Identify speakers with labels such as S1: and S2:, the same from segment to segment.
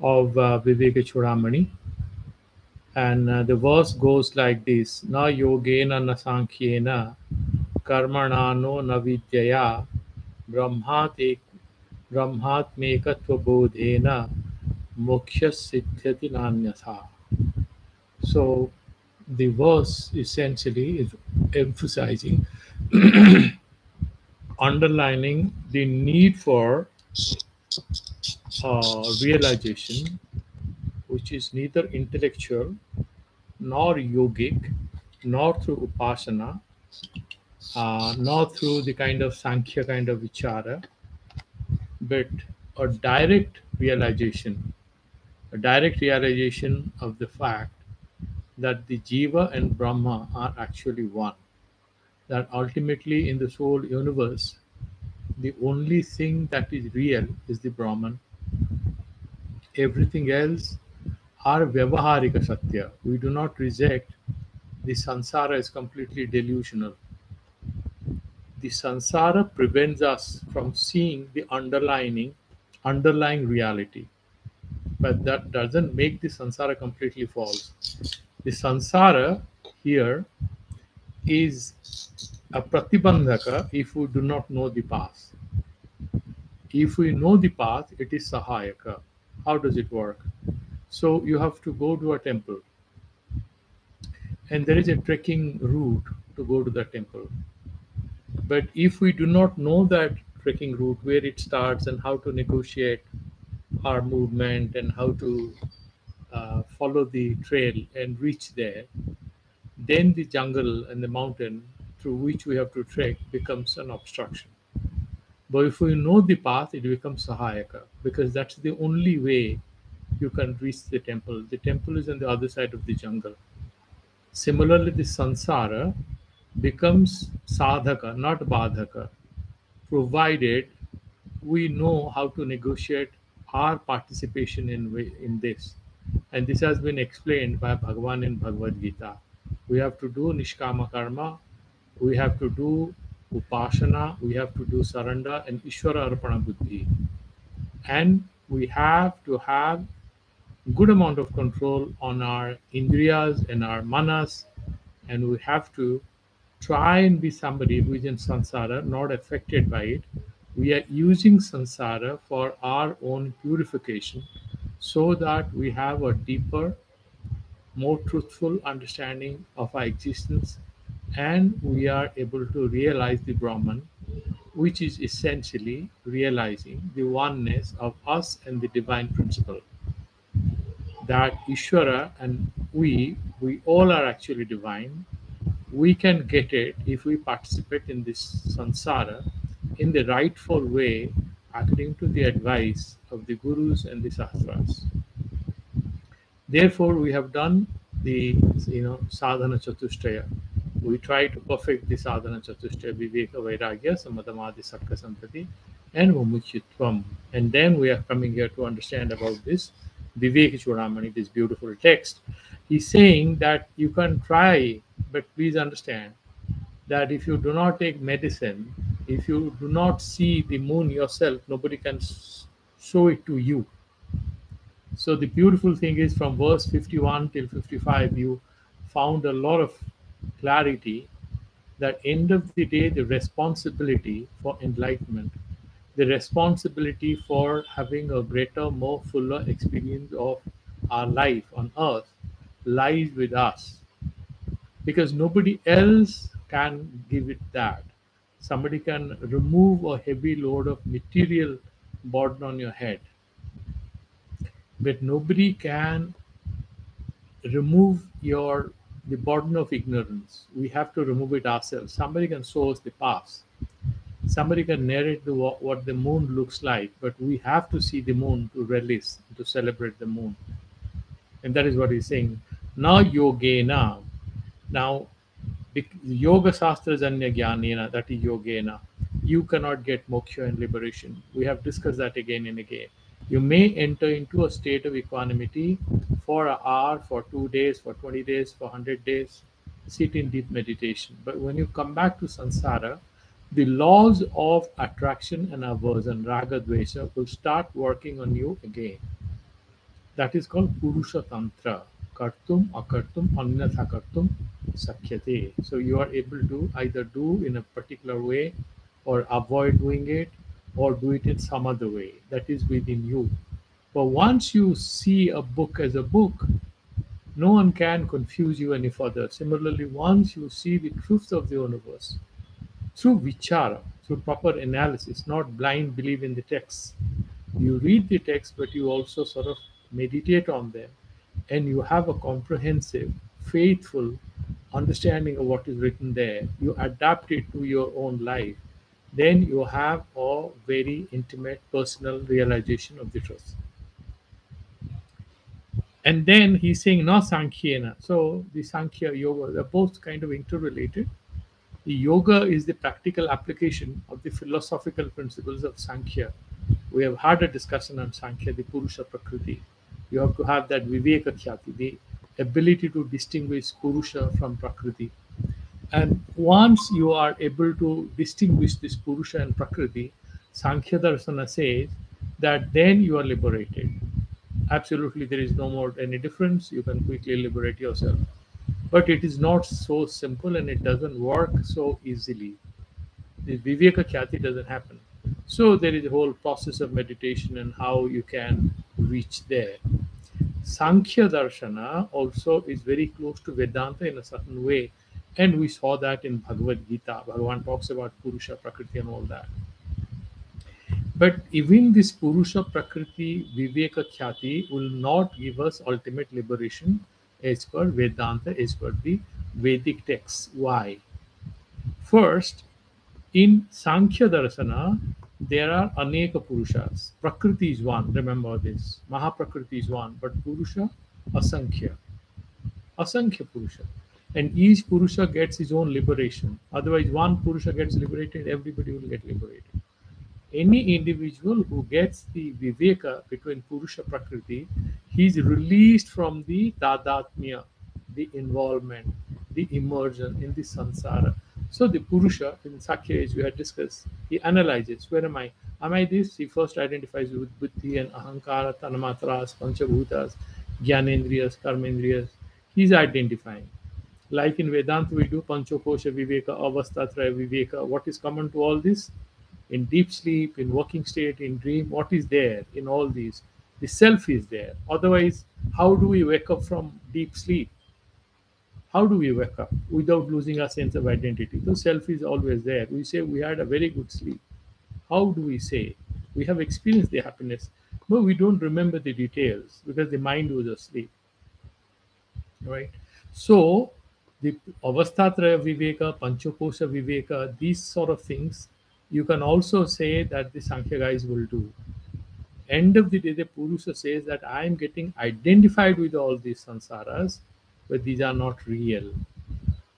S1: of Viveka Chudamani. And the verse goes like this: Na yogena na sankhyena karmanano na vidyaya brahmat ek brahmat mekatva bodhena moksha siddhyati nanyatha. So the verse essentially is emphasizing, underlining the need for realization, which is neither intellectual nor yogic, nor through upasana, nor through the kind of Sankhya kind of vichara, but a direct realization of the fact that the Jiva and Brahma are actually one. That ultimately in this whole universe, the only thing that is real is the Brahman. Everything else are Vyavaharika Satya. We do not reject the samsara is completely delusional. The samsara prevents us from seeing the underlying reality, but that doesn't make the samsara completely false. The samsara here is a pratibandhaka if we do not know the path. If we know the path, it is sahayaka. How does it work? So you have to go to a temple, and there is a trekking route to go to the temple. But if we do not know that trekking route, where it starts and how to negotiate our movement and how to follow the trail and reach there, then the jungle and the mountain through which we have to trek becomes an obstruction. But if we know the path, it becomes sahayaka, because that's the only way you can reach the temple. The temple is on the other side of the jungle. Similarly, the sansara becomes sadhaka, not badhaka, provided we know how to negotiate our participation in this. And this has been explained by Bhagavan in Bhagavad Gita. We have to do nishkama karma, we have to do upasana, we have to do surrender and Ishvara Arpana Buddhi. And we have to have good amount of control on our indriyas and our manas, and we have to try and be somebody who is in samsara, not affected by it. We are using samsara for our own purification so that we have a deeper, more truthful understanding of our existence, and we are able to realize the Brahman, which is essentially realizing the oneness of us and the divine principle. That Ishvara and we all are actually divine. We can get it if we participate in this samsara in the rightful way, according to the advice of the gurus and the sastras. Therefore, we have done the sadhana chatushtaya. We try to perfect the sadhana chatushtaya: viveka, vairagya, samadhamadi, sattva, sampati, and mumuchitvam. And then we are coming here to understand about this Viveka Chudamani, this beautiful text. He's saying that you can try, but please understand that if you do not take medicine, if you do not see the moon yourself, nobody can show it to you. So the beautiful thing is, from verse 51 till 55, you found a lot of clarity that end of the day, the responsibility for enlightenment, the responsibility for having a greater, more fuller experience of our life on earth lies with us, because nobody else can give it that. Somebody can remove a heavy load of material burden on your head, but nobody can remove the burden of ignorance. We have to remove it ourselves. Somebody can show us the path. Somebody can narrate what the moon looks like, but we have to see the moon to relish, to celebrate the moon. And that is what he's saying. Na yogena. Now, yoga shastra janya jnanena, that is yogena. You cannot get moksha and liberation. We have discussed that again and again. You may enter into a state of equanimity for an hour, for 2 days, for 20 days, for 100 days, sit in deep meditation. But when you come back to samsara, the laws of attraction and aversion, raga, dvesha, will start working on you again. That is called Purusha Tantra. Kartum, akartum, annatha kartum, sakyate. So you are able to either do in a particular way or avoid doing it or do it in some other way. That is within you. But once you see a book as a book, no one can confuse you any further. Similarly, once you see the truth of the universe through vichara, through proper analysis, not blind belief in the text, you read the text, but you also sort of meditate on them, and you have a comprehensive, faithful understanding of what is written there. You adapt it to your own life. Then you have a very intimate personal realization of the truth. And then he's saying na sankhyena. So the sankhya yoga, they're both kind of interrelated. The yoga is the practical application of the philosophical principles of Sankhya. We have had a discussion on Sankhya, the Purusha Prakriti. You have to have that Viveka Khyati, the ability to distinguish Purusha from Prakriti. And once you are able to distinguish this Purusha and Prakriti, Sankhya Darsana says that then you are liberated. Absolutely, there is no more any difference. You can quickly liberate yourself. But it is not so simple and it doesn't work so easily. The Viveka Khyati doesn't happen. So there is a whole process of meditation and how you can reach there. Sankhya Darshana also is very close to Vedanta in a certain way. And we saw that in Bhagavad Gita. Bhagavan talks about Purusha, Prakriti, and all that. But even this Purusha, Prakriti, Viveka Khyati will not give us ultimate liberation as per Vedanta, as per the Vedic texts. Why? First, in Sankhya Darsana, there are Aneka Purushas. Prakriti is one, remember this. Mahaprakriti is one, but Purusha, Asankhya. Asankhya Purusha. And each Purusha gets his own liberation. Otherwise, one Purusha gets liberated, everybody will get liberated. Any individual who gets the Viveka between Purusha Prakriti, he is released from the Tadatmya, the involvement, the immersion in the samsara. So the Purusha in Sakya, as we had discussed, he analyzes, where am I? Am I this? He first identifies with buddhi and ahankara, tanamatras, panchabhutas, jnanendriyas, karmendriyas. He's identifying. Like in Vedanta, we do Panchokosha Viveka, Avastatraya Viveka. What is common to all this? In deep sleep, in working state, in dream, what is there in all these? The self is there. Otherwise, how do we wake up from deep sleep? How do we wake up without losing our sense of identity? The self is always there. We say we had a very good sleep. How do we say? We have experienced the happiness, but we don't remember the details because the mind was asleep. Right? So, the Avastatraya Viveka, Panchokosha Viveka, these sort of things, you can also say that the Sankhya guys will do. End of the day, the Purusha says that I am getting identified with all these sansaras, but these are not real.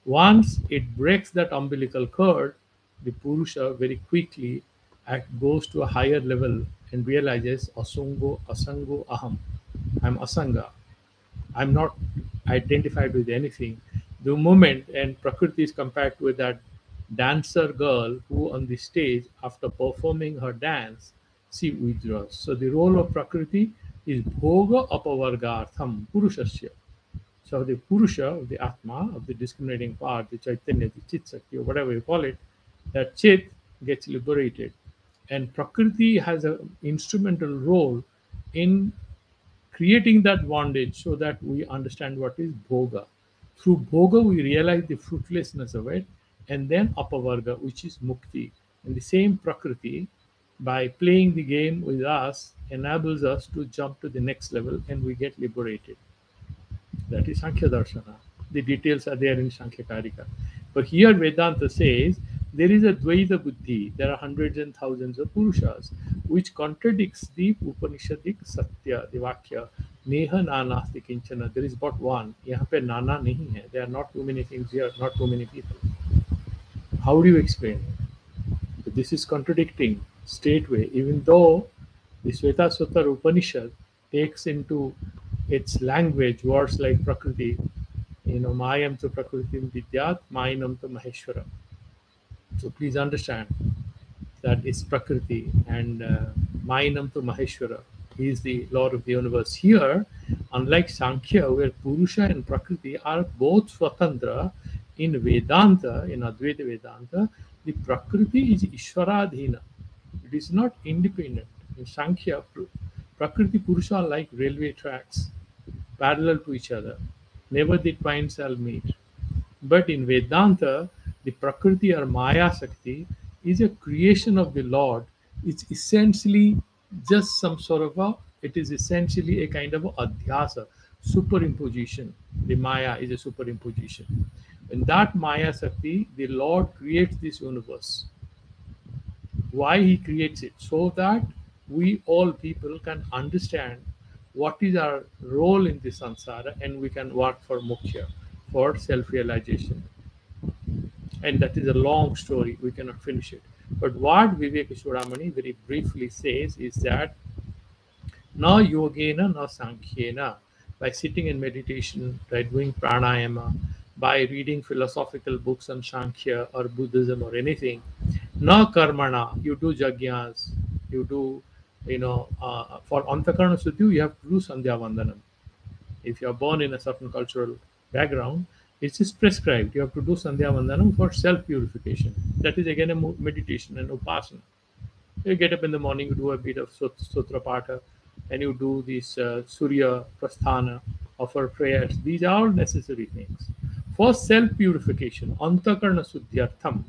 S1: Once it breaks that umbilical cord, the Purusha very quickly goes to a higher level and realizes Asango, Asango, Aham. I'm Asanga. I'm not identified with anything. The moment, and Prakriti is compared with that dancer girl who on the stage, after performing her dance, she withdraws. So the role of Prakriti is Bhoga Apavargartham Purushasya. So the Purusha, of the Atma, of the discriminating part, the Chaitanya, the Chit Sakti, or whatever you call it, that Chit gets liberated. And Prakriti has an instrumental role in creating that bondage so that we understand what is bhoga. Through bhoga, we realize the fruitlessness of it, and then apavarga, which is mukti. And the same prakriti, by playing the game with us, enables us to jump to the next level and we get liberated. That is Sankhya Darshana. The details are there in Sankhya Karika. But here Vedanta says there is a Dvaita Buddhi. There are hundreds and thousands of Purushas, which contradicts the Upanishadic Satya, the Vakya. Neha Nanasti Kinchana. There is but one. यहाँ पे नाना नहीं है. There are not too many things here, not too many people. How do you explain it? So this is contradicting straightway, even though the Sweta Sutra Upanishad takes into its language words like Prakriti, Mayam to Prakriti Vidyat, Mainam to Maheshwara. So please understand that it's Prakriti and Mainam to Maheshwara. He is the Lord of the universe. Here, unlike Sankhya, where Purusha and Prakriti are both Swatantra, in Vedanta, in Advaita Vedanta, the Prakriti is Ishwaradhina. It is not independent. In Sankhya, Prakriti Purusha are like railway tracks, parallel to each other. Never the twain shall meet. But in Vedanta, the Prakriti or Maya Shakti is a creation of the Lord. It's essentially just some sort of it is essentially a kind of adhyasa, superimposition. The Maya is a superimposition. In that Maya Shakti, the Lord creates this universe. Why he creates it? So that we all people can understand what is our role in the samsara and we can work for moksha, for self-realization. And that is a long story, we cannot finish it. But what Viveka Chudamani very briefly says is that na yogena na sankhyena, by sitting in meditation, by doing pranayama, by reading philosophical books on Sankhya or Buddhism or anything, na karmana, you do jagyas, you do, for antakarna suddhi, you have to do sandhya vandanam. If you are born in a certain cultural background, it is prescribed. You have to do Sandhya Vandanam for self purification. That is again a meditation and upasana. You get up in the morning, you do a bit of Sutra Patha, and you do this Surya Prasthana, offer prayers. These are all necessary things. For self purification, Antakarna Suddhyartham,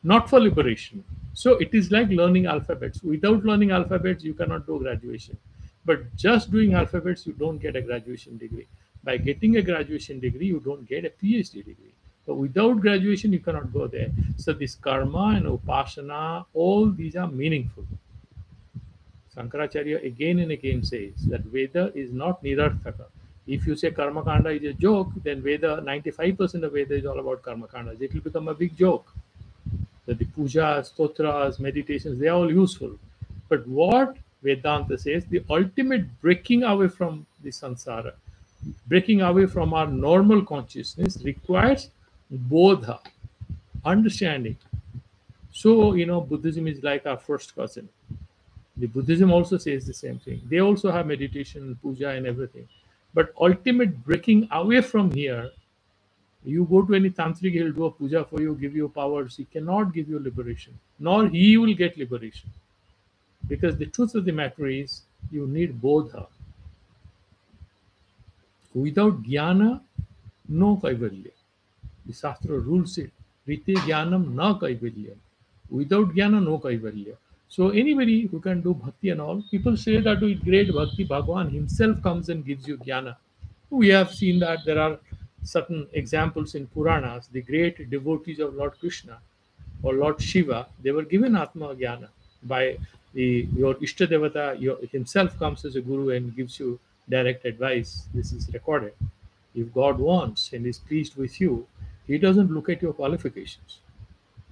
S1: not for liberation. So it is like learning alphabets. Without learning alphabets, you cannot do graduation. But just doing alphabets, you don't get a graduation degree. By getting a graduation degree, you don't get a PhD degree. But without graduation, you cannot go there. So this karma and upasana, all these are meaningful. Shankaracharya again and again says that Veda is not nirarthaka. If you say karma kanda is a joke, then Veda, 95% of Veda is all about karma kandas. It will become a big joke. That the pujas, stotras, meditations, they are all useful. But what Vedanta says, the ultimate breaking away from the samsara, breaking away from our normal consciousness requires bodha, understanding. So, Buddhism is like our first cousin. The Buddhism also says the same thing. They also have meditation, puja, and everything. But ultimate breaking away from here, you go to any tantric, he'll do a puja for you, give you powers. He cannot give you liberation, nor he will get liberation. Because the truth of the matter is, you need bodha. Without jnana, no kaivalya. The Shastra rules it. Rite jnanam na kaivalyam. Without jnana, no kaivalya. So anybody who can do bhakti and all, people say that with great bhakti, Bhagavan himself comes and gives you jnana. We have seen that there are certain examples in Puranas. The great devotees of Lord Krishna or Lord Shiva, they were given Atma Jnana by your Ishtadevata himself comes as a guru and gives you direct advice. This is recorded. If God wants and is pleased with you, he doesn't look at your qualifications.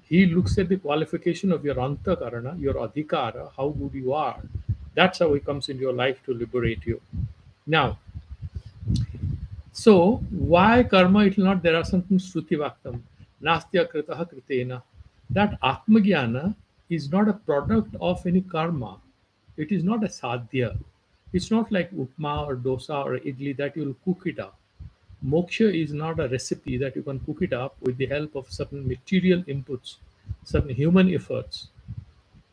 S1: He looks at the qualification of your antakarana, your adhikara, how good you are. That's how he comes into your life to liberate you. Now, so why karma it will not? There are something Shruti Vaktam, Nastya Kritaha Kritena. That Atmajnana is not a product of any karma. It is not a sadhya. It's not like upma or dosa or idli that you will cook it up. Moksha is not a recipe that you can cook it up with the help of certain material inputs, certain human efforts.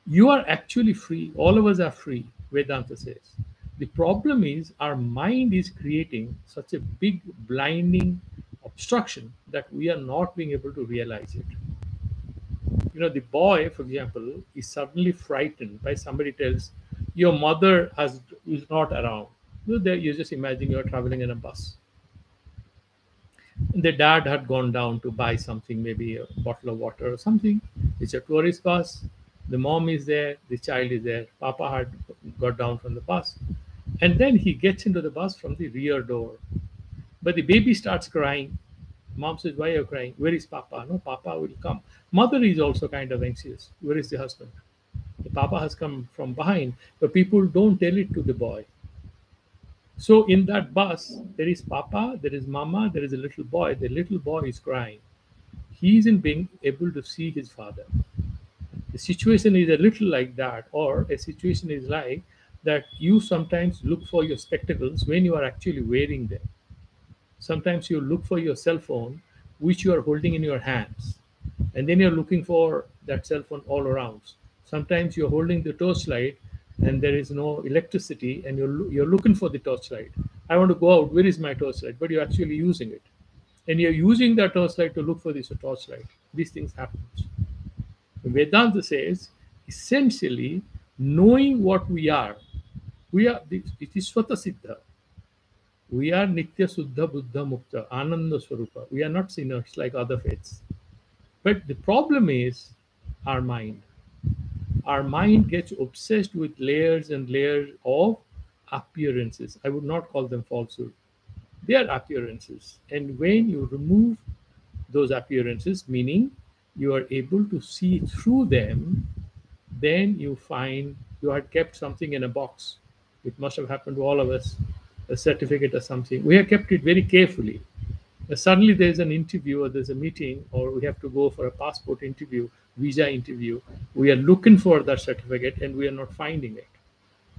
S1: You are actually free. All of us are free, Vedanta says. The problem is our mind is creating such a big blinding obstruction that we are not being able to realize it. The boy, for example, is suddenly frightened by somebody tells your mother is not around. You just imagine you're traveling in a bus. The dad had gone down to buy something, maybe a bottle of water or something. It's a tourist bus. The mom is there, the child is there. Papa had got down from the bus. And then he gets into the bus from the rear door. But the baby starts crying. Mom says, why are you crying? Where is Papa? No, Papa will come. Mother is also kind of anxious. Where is the husband? The Papa has come from behind, but people don't tell it to the boy. So in that bus, there is Papa, there is Mama, there is a little boy. The little boy is crying. He isn't being able to see his father. The situation is a little like that, or a situation is like that you sometimes look for your spectacles when you are actually wearing them. Sometimes you look for your cell phone, which you are holding in your hands, and then you're looking for that cell phone all around. Sometimes you're holding the torchlight, and there is no electricity, and you're looking for the torchlight. I want to go out. Where is my torchlight? But you're actually using it, and you're using that torchlight to look for this torchlight. These things happen. Vedanta says, essentially, knowing what we are. It is Swata Siddha. We are Nitya Suddha Buddha Mukta, Ananda Swarupa. We are not sinners like other faiths. But the problem is our mind. Our mind gets obsessed with layers and layers of appearances. I would not call them falsehood. They are appearances. And when you remove those appearances, meaning you are able to see through them, then you find you had kept something in a box. It must have happened to all of us, a certificate or something. We have kept it very carefully. Suddenly there's an interview or there's a meeting or we have to go for a passport interview, visa interview. We are looking for that certificate and we are not finding it.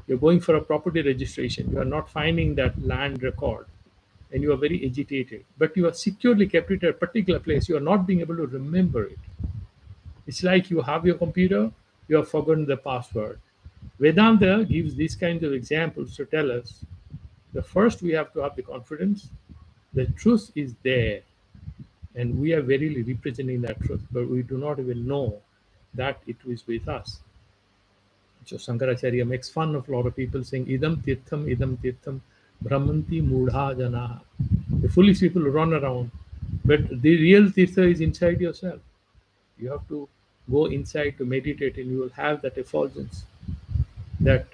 S1: You're going for a property registration. You are not finding that land record and you are very agitated. But you are securely kept it at a particular place. You are not being able to remember it. It's like you have your computer, you have forgotten the password. Vedanta gives these kinds of examples to tell us the first we have to have the confidence, the truth is there, and we are verily representing that truth, but we do not even know that it is with us. So Shankaracharya makes fun of a lot of people saying, idam tirtham, brahmanti mudha janaha. The foolish people run around, but the real tirtha is inside yourself. You have to go inside to meditate, and you will have that effulgence, that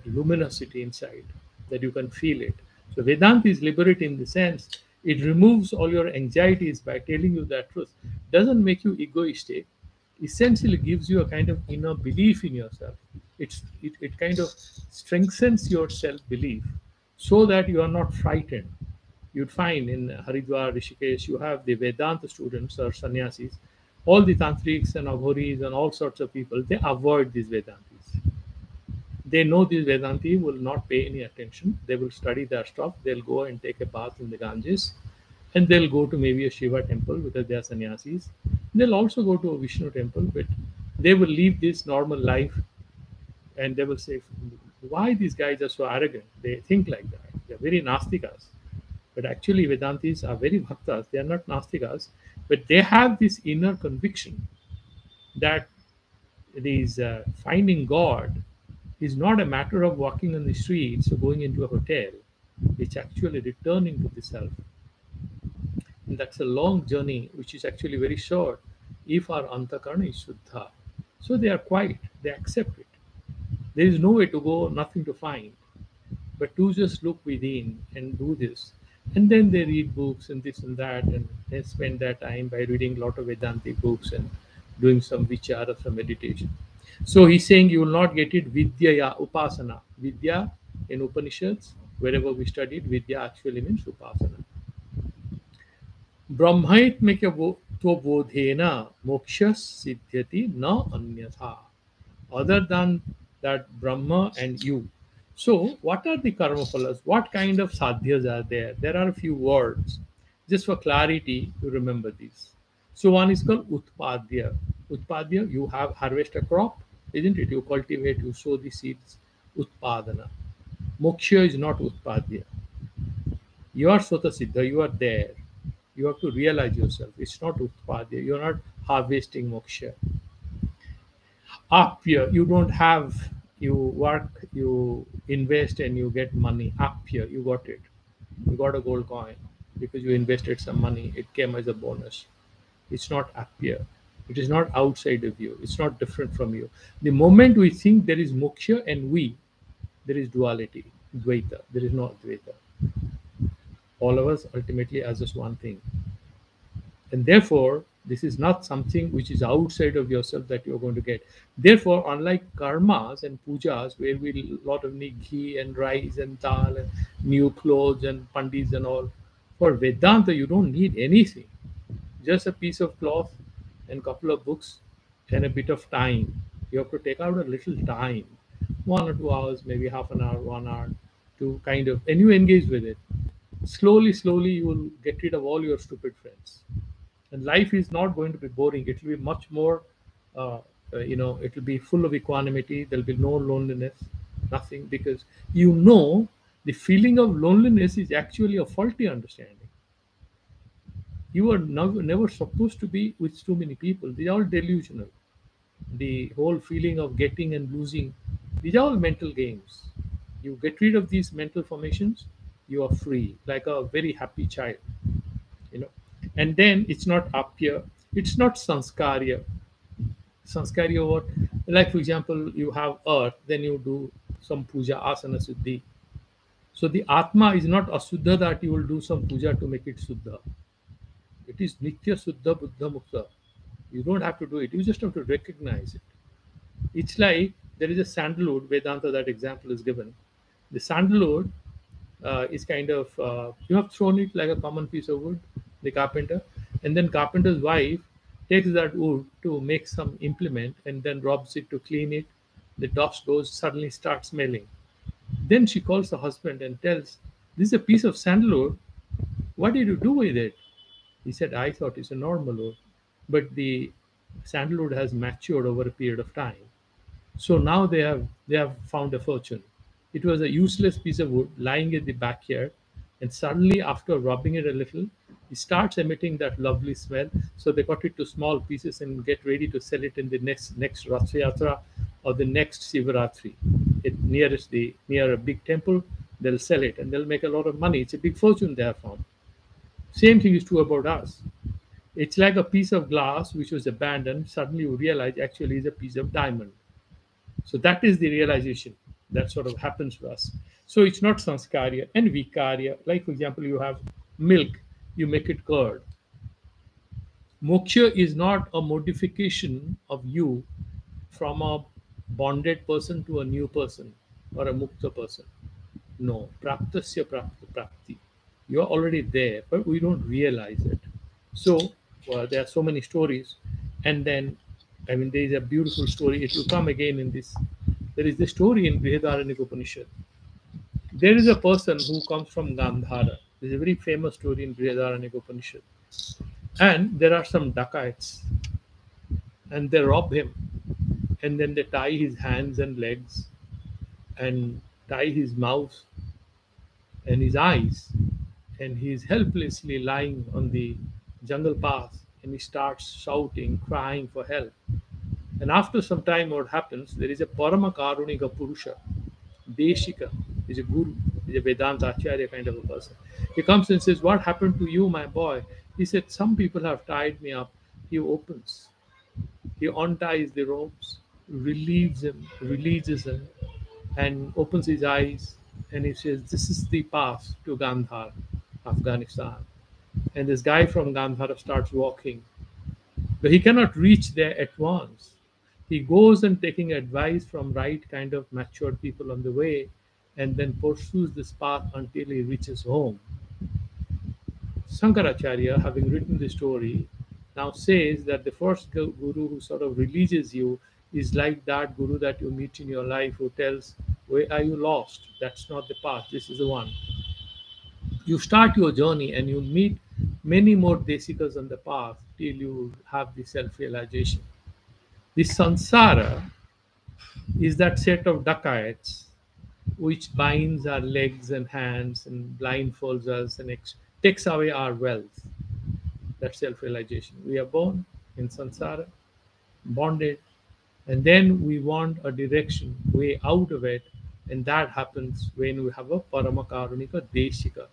S1: luminosity inside, that you can feel it. So Vedanta is liberating in the sense it removes all your anxieties by telling you that truth. Doesn't make you egoistic. Essentially gives you a kind of inner belief in yourself. It kind of strengthens your self-belief so that you are not frightened. You'd find in Haridwar, Rishikesh, you have the Vedanta students or sannyasis, all the tantrics and aghoris and all sorts of people, they avoid these Vedantis. They know these Vedanti will not pay any attention. They will study their stuff. They'll go and take a bath in the Ganges, and they'll go to maybe a Shiva temple because they are sannyasis. They'll also go to a Vishnu temple, but they will live this normal life, and they will say, "Why these guys are so arrogant? They think like that. They're very nastikas." But actually, Vedantis are very bhaktas. They are not nastikas, but they have this inner conviction that these finding God is not a matter of walking on the streets or going into a hotel. It's actually returning to the self. And that's a long journey, which is actually very short if our antakarna is shuddha. So they are quiet, they accept it. There is no way to go, nothing to find, but to just look within and do this. And then they read books and this and that, and they spend their time by reading a lot of Vedantic books and doing some vichara, some meditation. So he's saying you will not get it vidyaya, upasana. Vidya in Upanishads, wherever we studied, vidya actually means upasana. Brahmaitmika bodhena moksha siddhyati na anyatha. Other than that Brahma and you. So what are the karma phalas? What kind of sadhyas are there? There are a few words. Just for clarity, you remember these. So one is called utpadya. Utpadya, you have harvest a crop, isn't it? You cultivate, you sow the seeds. Utpadana. Moksha is not utpadya. You are Sota Siddha, you are there. You have to realize yourself. It's not utpadya. You're not harvesting moksha. Apya, you don't have, you work, you invest, and you get money. Apya, you got it. You got a gold coin because you invested some money. It came as a bonus. It's not apya. It is not outside of you. It's not different from you. The moment we think there is moksha and we, there is duality, dvaita. There is no advaita. All of us ultimately are just one thing. And therefore, this is not something which is outside of yourself that you're going to get. Therefore, unlike karmas and pujas, where we a lot of need ghee and rice and dal and new clothes and pandits and all, for Vedanta, you don't need anything. Just a piece of cloth and a couple of books and a bit of time. You have to take out a little time. 1 or 2 hours, maybe half an hour, 1 hour, to kind of, and you engage with it. Slowly, slowly, you will get rid of all your stupid friends. And life is not going to be boring. It will be much more, uh, it will be full of equanimity. There'll be no loneliness, nothing, because the feeling of loneliness is actually a faulty understanding. You are never supposed to be with too many people. These are all delusional. The whole feeling of getting and losing, these are all mental games. You get rid of these mental formations, you are free, like a very happy child, you know. And then it's not apya, it's not sanskarya. Sanskarya what? Like for example, you have earth, then you do some puja, asana siddhi. So the atma is not asuddha that you will do some puja to make it suddha. It is nitya suddha buddha mukta. You don't have to do it, you just have to recognize it. It's like there is a sandalwood Vedanta, that example is given. The sandalwood is kind of, you have thrown it like a common piece of wood, the carpenter, and then carpenter's wife takes that wood to make some implement and then rubs it to clean it. The dust goes, suddenly starts smelling. Then she calls the husband and tells, "This is a piece of sandalwood. What did you do with it?" He said, "I thought it's a normal wood, but the sandalwood has matured over a period of time. So now they have found a fortune. It was a useless piece of wood lying in the backyard, and suddenly after rubbing it a little, it starts emitting that lovely smell. So they cut it to small pieces and get ready to sell it in the next Rath Yatra or the next Sivaratri. It near a big temple, they'll sell it and they'll make a lot of money. It's a big fortune they have found. Same thing is true about us. It's like a piece of glass which was abandoned. Suddenly you realize actually it's a piece of diamond. So that is the realization that sort of happens to us. So it's not sanskarya and vikarya. Like for example, you have milk, you make it curd. Moksha is not a modification of you from a bonded person to a new person or a mukta person. No, praptasya prapti. You're already there, but we don't realize it. So there are so many stories, and then, I mean, there is a beautiful story. It will come again in this. There is the story in Brihadaranyaka Upanishad. There is a person who comes from Gandhara. There's a very famous story in Brihadaranyaka Upanishad. And there are some dacoits, and they rob him, and then they tie his hands and legs, and tie his mouth and his eyes, and he is helplessly lying on the jungle path, and he starts shouting, crying for help. And after some time, what happens? There is a Parama Karunika Purusha, Deshika, is a guru, is a Vedanta Acharya kind of a person. He comes and says, "What happened to you, my boy?" He said, "Some people have tied me up." He opens, he unties the ropes, releases him, and opens his eyes, and he says, "This is the path to Gandhar, Afghanistan." And this guy from Gandhara starts walking, but he cannot reach there at once. He goes and taking advice from right kind of matured people on the way, and then pursues this path until he reaches home. Shankaracharya, having written the story, now says that the first guru who sort of releases you is like that guru that you meet in your life who tells, "Where are you lost? That's not the path, this is the one." You start your journey and you meet many more desikas on the path till you have the self realization. The sansara is that set of dacoits which binds our legs and hands and blindfolds us and takes away our wealth. That's self realization. We are born in samsara, bonded, and then we want a direction, way out of it, and that happens when we have a Paramakarunika Deshika,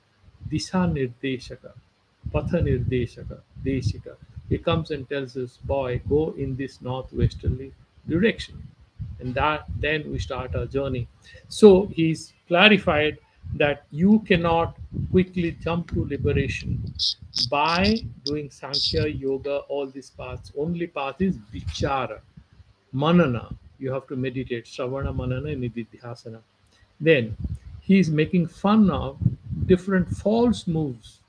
S1: Disha Nirdeshaka, Patha Nirdeshaka, Deshika. He comes and tells us, "Boy, go in this northwesterly direction." And that then we start our journey. So he's clarified that you cannot quickly jump to liberation by doing Sankhya, Yoga, all these paths. Only path is Vichara, Manana. You have to meditate, Shravana, Manana, and Nididhyasana. Then he's making fun of different false moves.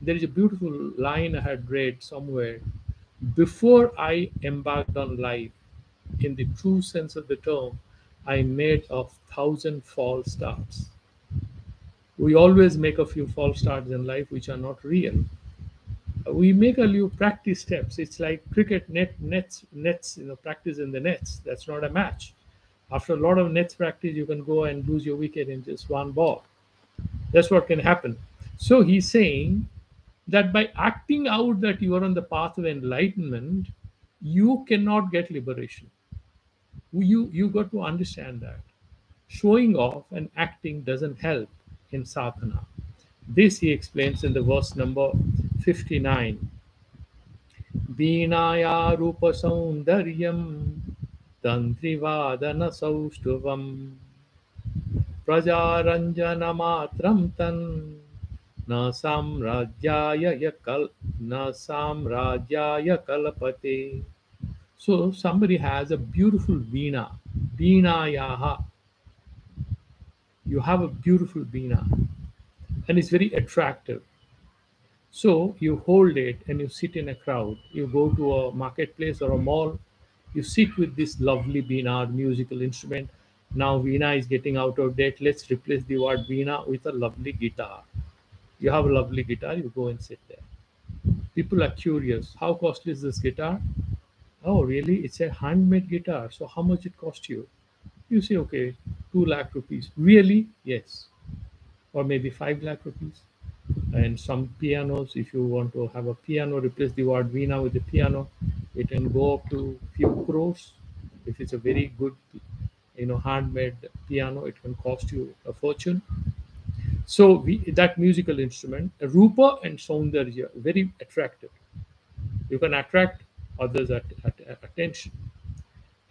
S1: There is a beautiful line I had read somewhere. "Before I embarked on life, in the true sense of the term, I made 1,000 false starts. We always make a few false starts in life which are not real. We make a few practice steps. It's like cricket nets, practice in the nets. That's not a match. After a lot of nets practice, you can go and lose your wicket in just one ball. That's what can happen. So he's saying that by acting out that you are on the path of enlightenment, you cannot get liberation. You got to understand that. Showing off and acting doesn't help in sadhana. This he explains in the verse number 59. Vinaya rupa saundaryam tantrivadana saustuvam prajaranjana matram tan na samrajyaya na samrajyaya kalapate. So somebody has a beautiful veena, yaha. You have a beautiful veena, and it's very attractive. So you hold it and you sit in a crowd. You go to a marketplace or a mall. You sit with this lovely veena, musical instrument. Now veena is getting out of date. Let's replace the word veena with a lovely guitar. You have a lovely guitar. You go and sit there. People are curious. How costly is this guitar? Oh, really? It's a handmade guitar. So how much it cost you? You say, okay, 2 lakh rupees. Really? Yes. Or maybe 5 lakh rupees. And some pianos, if you want to have a piano, replace the word veena with the piano, it can go up to few crores. If it's a very good, handmade piano, it can cost you a fortune. So that musical instrument, rupa and saundarya, very attractive. You can attract others' attention.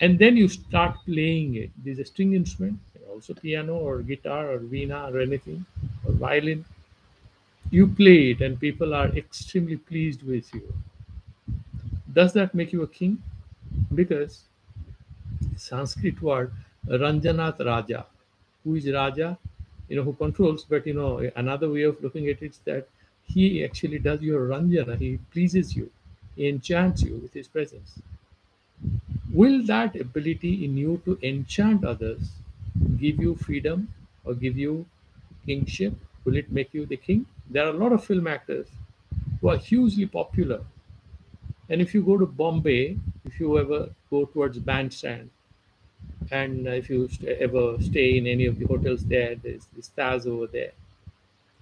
S1: And then you start playing it. There's a string instrument, also piano or guitar or veena or anything, or violin. You play it and people are extremely pleased with you. Does that make you a king? Because Sanskrit word Ranjanath Raja. Who is Raja? Who controls, but another way of looking at it is that he actually does your Ranjana. He pleases you. He enchants you with his presence. Will that ability in you to enchant others give you freedom or give you kingship? Will it make you the king? There are a lot of film actors who are hugely popular. And if you go to Bombay, if you ever go towards Bandstand, and if you ever stay in any of the hotels there, there's this Taz over there.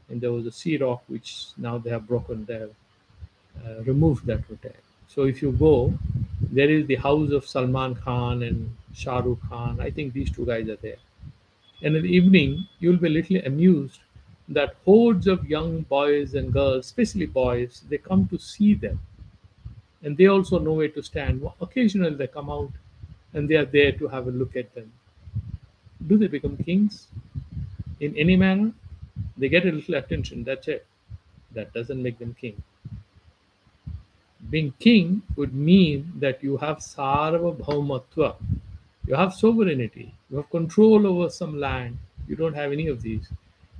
S1: And there was a Sea Rock, which now they have broken, they have removed that hotel. So if you go, there is the house of Salman Khan and Shah Rukh Khan. I think these two guys are there. And in the evening, you'll be a little amused that hordes of young boys and girls, especially boys, they come to see them. And they also know where to stand. Occasionally they come out and they are there to have a look at them. Do they become kings in any manner? They get a little attention, that's it. That doesn't make them king. Being king would mean that you have sarvabhaumatva. You have sovereignty. You have control over some land. You don't have any of these.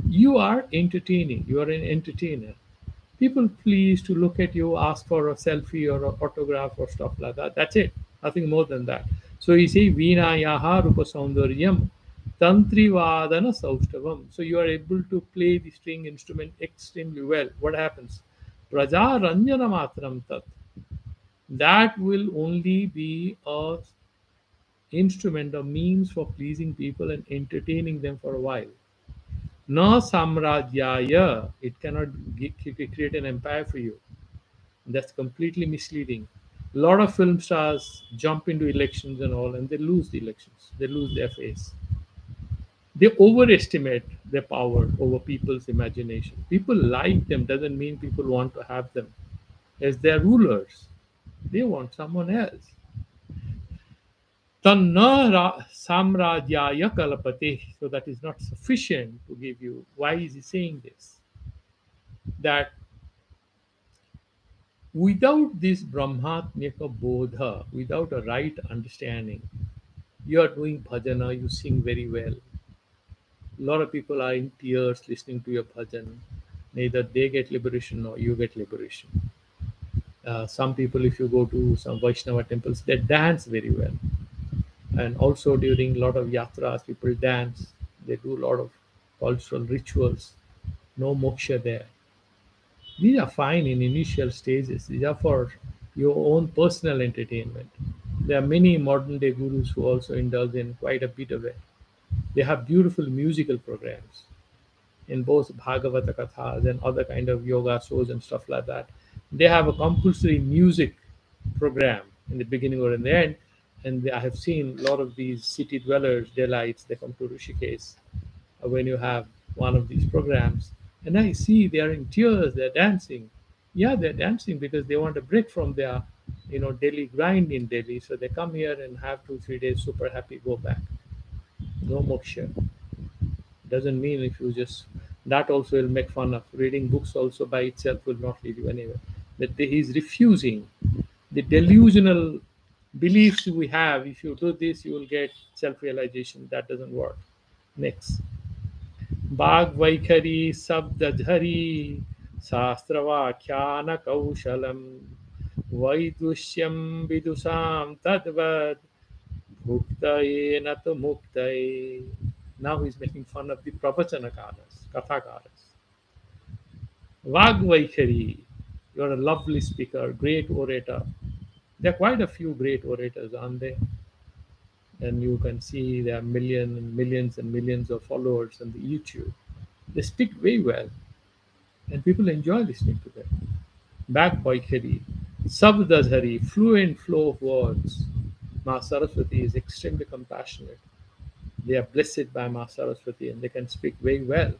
S1: You are entertaining. You are an entertainer. People please to look at you, ask for a selfie or an autograph or stuff like that. That's it. Nothing more than that. So you see, Veena Yaha Rupa Saundaryam Tantri Vadana Saustavam. So you are able to play the string instrument extremely well. What happens? Praja Ranjana Matram Tat. That will only be a instrument or means for pleasing people and entertaining them for a while. Na samrajyaya, it cannot create an empire for you. That's completely misleading. A lot of film stars jump into elections and all, and they lose the elections. They lose their face. They overestimate their power over people's imagination. People like them doesn't mean people want to have them as their rulers. They want someone else. Tanna samrajyaya kalapate. So that is not sufficient to give you. Why is he saying this? That without this brahmatmyaka bodha, without a right understanding, you are doing bhajana, you sing very well. A lot of people are in tears listening to your bhajan. Neither they get liberation nor you get liberation. Some people, if you go to some Vaishnava temples, they dance very well. And also during a lot of yatras, people dance. They do a lot of cultural rituals. No moksha there. These are fine in initial stages. These are for your own personal entertainment. There are many modern day gurus who also indulge in quite a bit of it. They have beautiful musical programs in both Bhagavata Kathas and other kind of yoga shows and stuff like that. They have a compulsory music program in the beginning or in the end. And I have seen a lot of these city dwellers, Delites, they come to Rishikesh when you have one of these programs. And I see they are in tears, they're dancing. Yeah, they're dancing because they want a break from their daily grind in Delhi. So they come here and have 2 3 days super happy, go back. No moksha. Doesn't mean if you just that also will make fun of reading books also by itself will not lead you anywhere. That he's refusing the delusional beliefs we have. If you do this, you will get self-realization. That doesn't work. Next. Bhag Vaikhari Sabdadhari Sastravakhyan Kaushalam Vaidushyam Vidusam Tadvad Bhuktaye Natu Muktaye. Now he's making fun of the Pravachanakaras, Kathakaras. Vagvaikhari, you're a lovely speaker, great orator. There are quite a few great orators, aren't there? And you can see there are millions and millions and millions of followers on the YouTube. They speak very well, and people enjoy listening to them. Vagvaikhari, Sabdadhari, fluent flow of words. Ma Saraswati is extremely compassionate. They are blessed by Ma Saraswati and they can speak very well.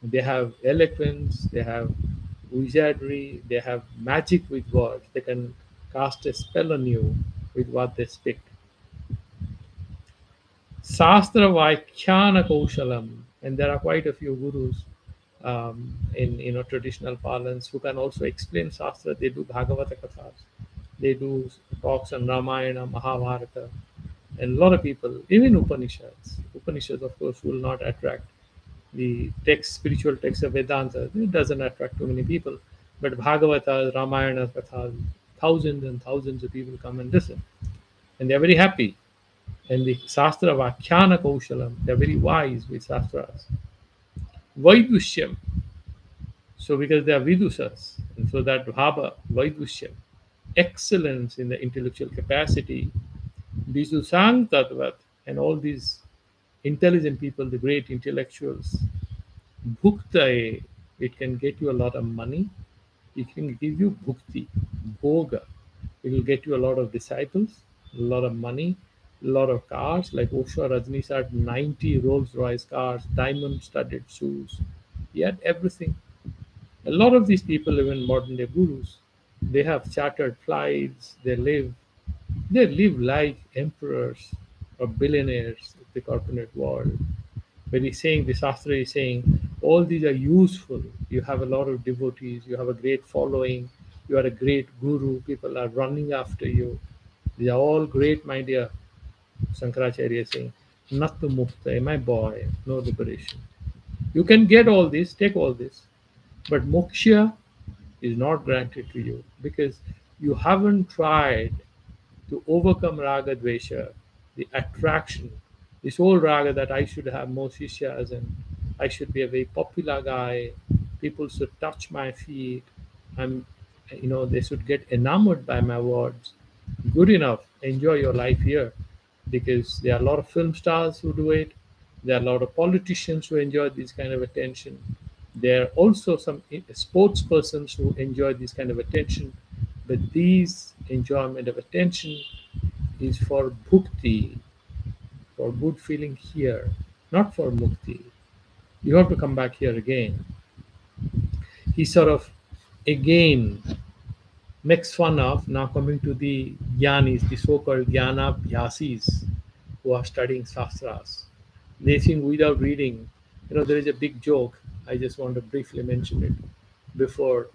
S1: They have eloquence, they have wizardry, they have magic with words. They can cast a spell on you with what they speak. Sastra Vaikhyana Kaushalam, and there are quite a few gurus in traditional parlance who can also explain Shastra. They do Bhagavata Kathas, they do talks on Ramayana, Mahabharata, and a lot of people, even Upanishads. Upanishads, of course, will not attract the text, spiritual text of Vedanta. It doesn't attract too many people. But Bhagavata, Ramayana, Kathas, thousands and thousands of people come and listen. And they're very happy. And the Shastra Vakhyana Kaushalam, they're very wise with Shastras. Vaidushyam, so because they are Vidusas, and so that Bhava, Vaidushyam, excellence in the intellectual capacity, Bijusang Tatvat, and all these intelligent people, the great intellectuals, Bhuktaye, it can get you a lot of money. It can give you bhukti, bhoga. It will get you a lot of disciples, a lot of money, a lot of cars. Like Osho Rajneesh had 90 Rolls Royce cars, diamond studded shoes. He had everything. A lot of these people, even modern day gurus, they have chartered flights, they live like emperors or billionaires of the corporate world. But he's saying, the Shastra is saying, all these are useful. You have a lot of devotees, you have a great following, you are a great guru, people are running after you. These are all great, my dear. Shankaracharya is saying, Nattu Mukta, my boy, no liberation. You can get all this, take all this, but moksha is not granted to you because you haven't tried to overcome raga dvesha, the attraction, this whole raga that I should have more shishyas and I should be a very popular guy, people should touch my feet, I'm, they should get enamored by my words. Good enough, enjoy your life here because there are a lot of film stars who do it. There are a lot of politicians who enjoy this kind of attention. There are also some sports persons who enjoy this kind of attention. But these enjoyment of attention is for bhukti, for good feeling here, not for mukti. You have to come back here again. He sort of again makes fun of, now coming to the jnanis, the so-called jnana bhyasis who are studying shastras. They think without reading, there is a big joke. I just want to briefly mention it before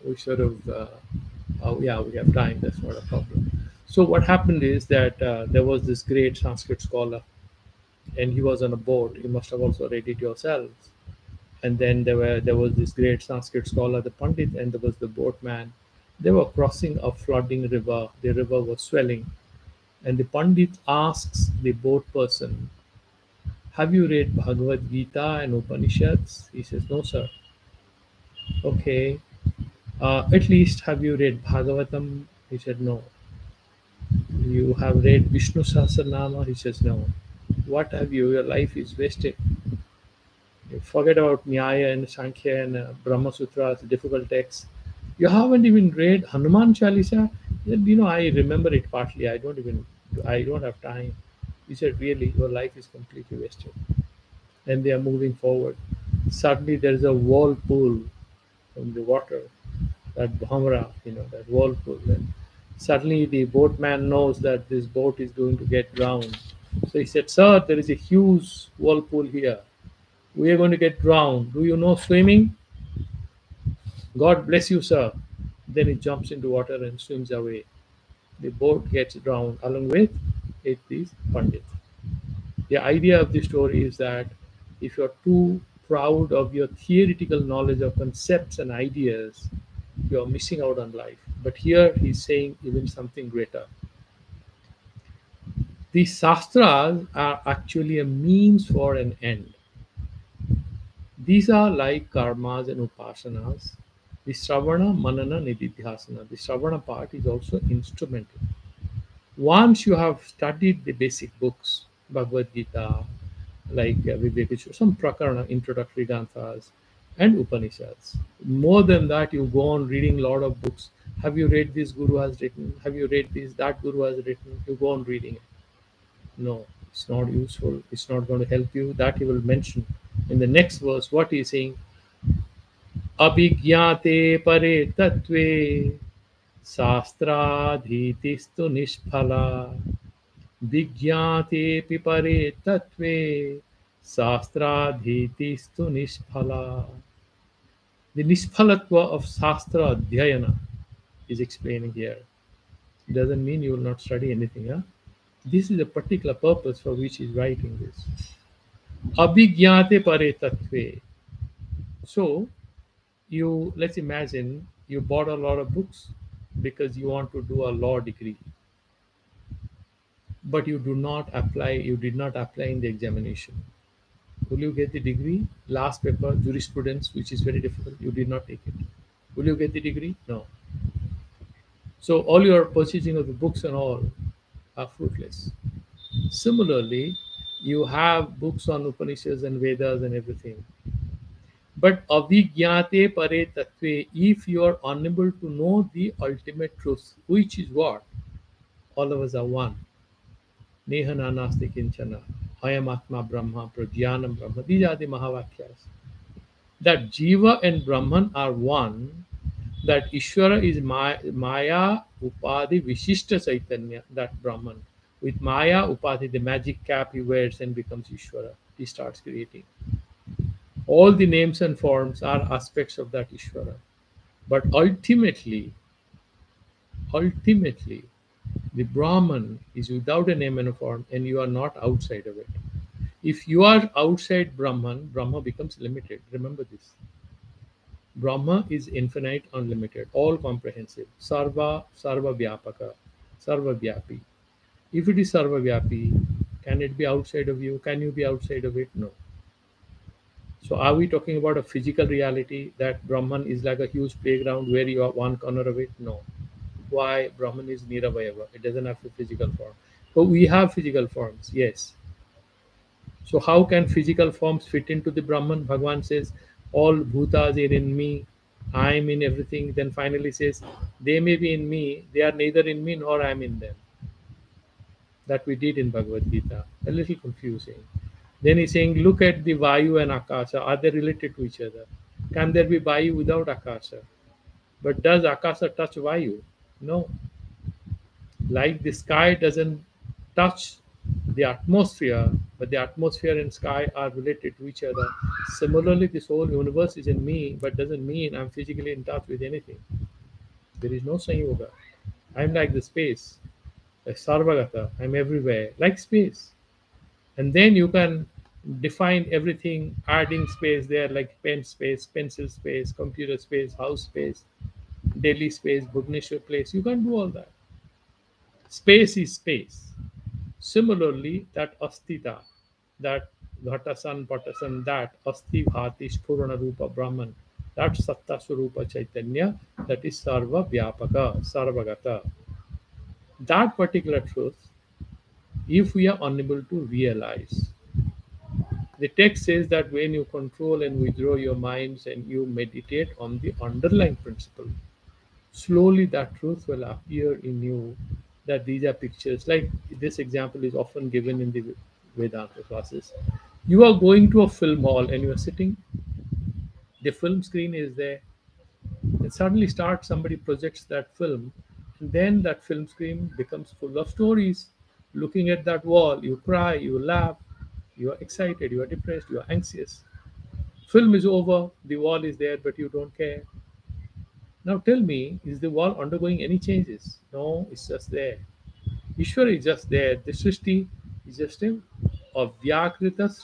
S1: we sort of, yeah, we have time, that's not a problem. So what happened is that there was this great Sanskrit scholar, and he was on a boat. You must have also read it yourselves. And then there was this great Sanskrit scholar, the Pandit, and there was the boatman. They were crossing a flooding river. The river was swelling, And the Pandit asks the boat person, have you read Bhagavad Gita and Upanishads? He says, no, sir. Okay. At least have you read Bhagavatam? He said, no. You have read Vishnu Sahasranama? He says, no. What have you? Your life is wasted. You forget about Nyaya and Sankhya and Brahma Sutras, difficult texts. You haven't even read Hanuman Chalisa? He said, I remember it partly. I don't have time. He said, really, your life is completely wasted. And they are moving forward. Suddenly there is a whirlpool from the water, that Bhamra, that whirlpool. And suddenly the boatman knows that this boat is going to get drowned. So he said, sir, there is a huge whirlpool here. We are going to get drowned. Do you know swimming? God bless you, sir. Then he jumps into water and swims away. The boat gets drowned along with it is Pandit. The idea of the story is that if you're too proud of your theoretical knowledge of concepts and ideas, you're missing out on life. But here he's saying even something greater. The Shastras are actually a means for an end. These are like karmas and upasanas. The Shravana, Manana, Nididhyasana. The Shravana part is also instrumental. Once you have studied the basic books, Bhagavad Gita, like Viveka Chudamani, some Prakarana, introductory Granthas, and Upanishads. More than that, you go on reading a lot of books. Have you read this Guru has written? Have you read this? That Guru has written. You go on reading it. No, it's not useful. It's not going to help you. That he will mention in the next verse. What he is saying, Abhigyate pare tatve शास्त्राधीतिस्तु निष्फला विज्ञातेऽपि परे तत्त्वे शास्त्राधीतिस्तु निष्फला. The Nishphalatva of Shastra Adhyayana is explaining here. It doesn't mean you will not study anything. Huh? This is a particular purpose for which he's writing this. Abhigyate pare tattve. So, let's imagine you bought a lot of books because you want to do a law degree, but you did not apply in the examination. Will you get the degree? Last paper, jurisprudence, which is very difficult, you did not take it. Will you get the degree? No. So all your purchasing of the books and all are fruitless. Similarly, you have books on Upanishads and Vedas and everything. But avigyate pare tattve, if you are unable to know the ultimate truth, which is what? All of us are one. Neha nanasti kinchana, ayam atma brahma, prajnanam brahma. These are the Mahavakyas. That Jiva and Brahman are one, that Ishvara is Maya Upadhi Vishishta Chaitanya, that Brahman. With Maya Upadhi, the magic cap he wears and becomes Ishvara. He starts creating. All the names and forms are aspects of that Ishvara. But ultimately, the Brahman is without a name and a form, and you are not outside of it. If you are outside Brahman, Brahma becomes limited. Remember this. Brahma is infinite, unlimited, all comprehensive. Sarva Vyapaka, Sarva Vyapi. If it is Sarva Vyapi, can it be outside of you? Can you be outside of it? No. So are we talking about a physical reality that Brahman is like a huge playground where you are one corner of it? No. Why? Brahman is Niravayava. It doesn't have a physical form. But we have physical forms, yes. So how can physical forms fit into the Brahman? Bhagavan says, all bhutas are in me, I am in everything. Then finally says, they may be in me, they are neither in me nor I am in them. That we did in Bhagavad Gita. A little confusing. Then he's saying, look at the Vayu and Akasha. Are they related to each other? Can there be Vayu without Akasha? But does Akasha touch Vayu? No. Like the sky doesn't touch the atmosphere, but the atmosphere and sky are related to each other. Similarly, this whole universe is in me, but doesn't mean I'm physically in touch with anything. There is no Sanyoga. I'm like the space, like Sarvagata. I'm everywhere, like space. And then you can define everything, adding space there, like pen space, pencil space, computer space, house space, Delhi space, Bhubaneswar place. You can do all that. Space is space. Similarly, that astita, that ghatasan, patasan, that asti bhati spurana rupa brahman, that satta swarupa chaitanya, that is sarva vyapaka, sarvagata. That particular truth, if we are unable to realize, the text says that when you control and withdraw your minds and you meditate on the underlying principle, slowly that truth will appear in you, that these are pictures. Like this example is often given in the Vedanta classes. You are going to a film hall and you are sitting, the film screen is there, and suddenly starts somebody projects that film, and then that film screen becomes full of stories. Looking at that wall, you cry, you laugh, you are excited, you are depressed, you are anxious. Film is over, the wall is there, but you don't care. Now tell me, is the wall undergoing any changes? No, it's just there. Ishwara is just there. The Srishti is just a Vyakrita.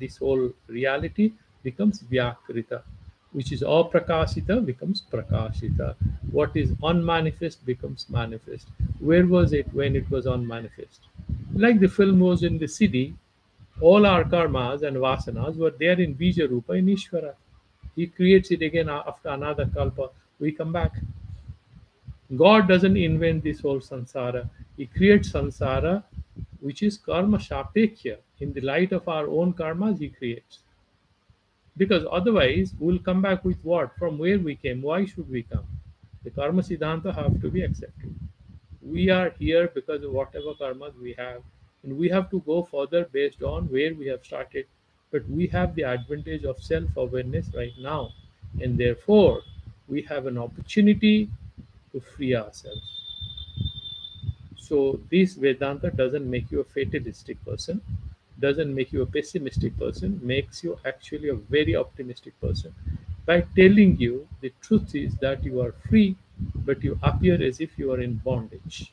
S1: This whole reality becomes Vyakrita, which is aprakashita becomes prakashita. What is unmanifest becomes manifest. Where was it when it was unmanifest? Like the film was in the city, all our karmas and vasanas were there in Bija Rupa in Ishvara. He creates it again after another kalpa. We come back. God doesn't invent this whole samsara. He creates samsara, which is karma shapekya. In the light of our own karmas, He creates. Because otherwise, we'll come back with what? From where we came? Why should we come? The karma siddhanta have to be accepted. We are here because of whatever karmas we have, and we have to go further based on where we have started. But we have the advantage of self awareness right now, and therefore, we have an opportunity to free ourselves. So this Vedanta doesn't make you a fatalistic person, doesn't make you a pessimistic person, makes you actually a very optimistic person by telling you the truth is that you are free, but you appear as if you are in bondage.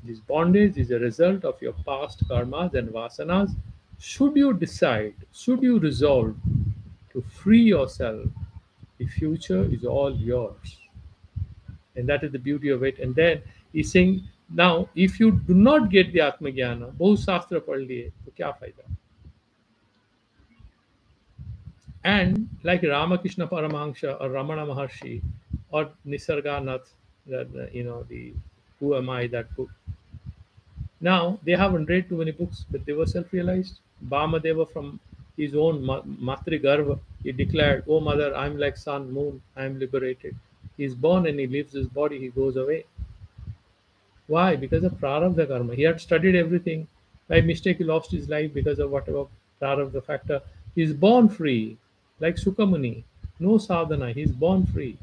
S1: This bondage is a result of your past karmas and vasanas. Should you decide, should you resolve to free yourself, the future is all yours. And that is the beauty of it. And then he's saying, now, if you do not get the Atmagyana, बहुत शास्त्र पढ़ लिए तो क्या फायदा? And like Ramakrishna Paramahansa or Ramana Maharshi or Nisarganath, the Who Am I, that book. Now, they haven't read too many books, but they were self-realized. Bhamadeva from his own Matri Garva, he declared, "Oh mother, I'm like sun, moon, I'm liberated." He's born and he leaves his body, he goes away. Why? Because of prarabdha karma. He had studied everything. By mistake, he lost his life because of whatever prarabdha factor. He's born free, like Sukamuni. No sadhana. He's born free.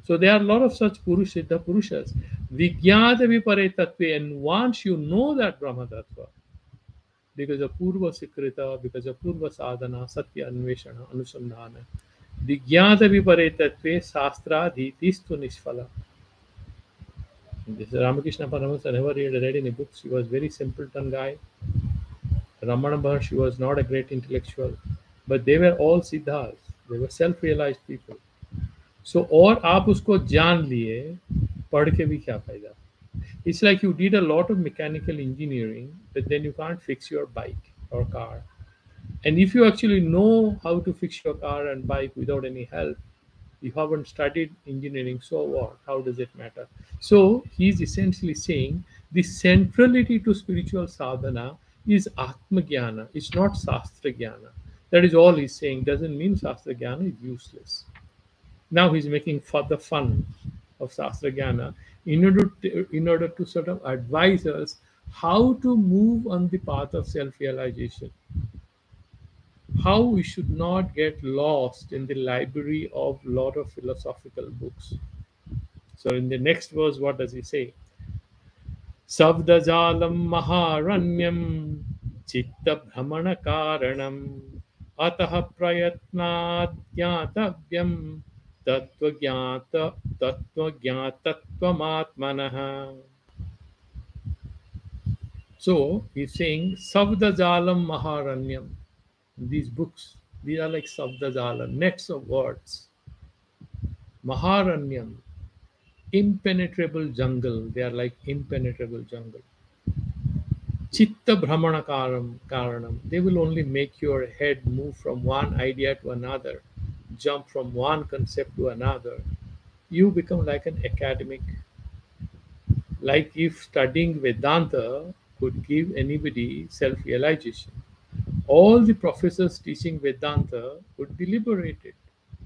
S1: So there are a lot of such Siddha Purushas. Vijnata vipare tattve. And once you know that Brahma Tattva, because of Purva Sikrita, because of Purva Sadhana, Satya Anveshana, Anusandhana, Vijnata vipare tattve sastra dhitistu nishphala. This Ramakrishna Paramahansa never read any books. He was very simpleton guy. Ramana Maharshi was not a great intellectual, but they were all siddhas. They were self-realized people. So और आप उसको जान लिए, पढ़ के भी क्या फायदा? It's like you did a lot of mechanical engineering, but then you can't fix your bike or car. And if you actually know how to fix your car and bike without any help, you haven't studied engineering, so what? How does it matter? So he's essentially saying the centrality to spiritual sadhana is Atma Jnana. It's not Shastra Jnana. That is all he's saying. Doesn't mean Shastra Jnana is useless. Now he's making further fun of Shastra Jnana in order to sort of advise us how to move on the path of self-realization. How we should not get lost in the library of a lot of philosophical books. So in the next verse, what does he say? Sabdajalam maharanyam chitta brahmana karanam ataha prayatnat jnatavyam tattva-jnatattvamatmanaha. So he's saying Sabdajalam maharanyam. These books, these are like Sabdajala, nets of words. Maharanyam. impenetrable jungle. They are like impenetrable jungle. Chitta Brahmana Karanam. They will only make your head move from one idea to another, jump from one concept to another. You become like an academic. Like if studying Vedanta could give anybody self realization, all the professors teaching Vedanta would be liberated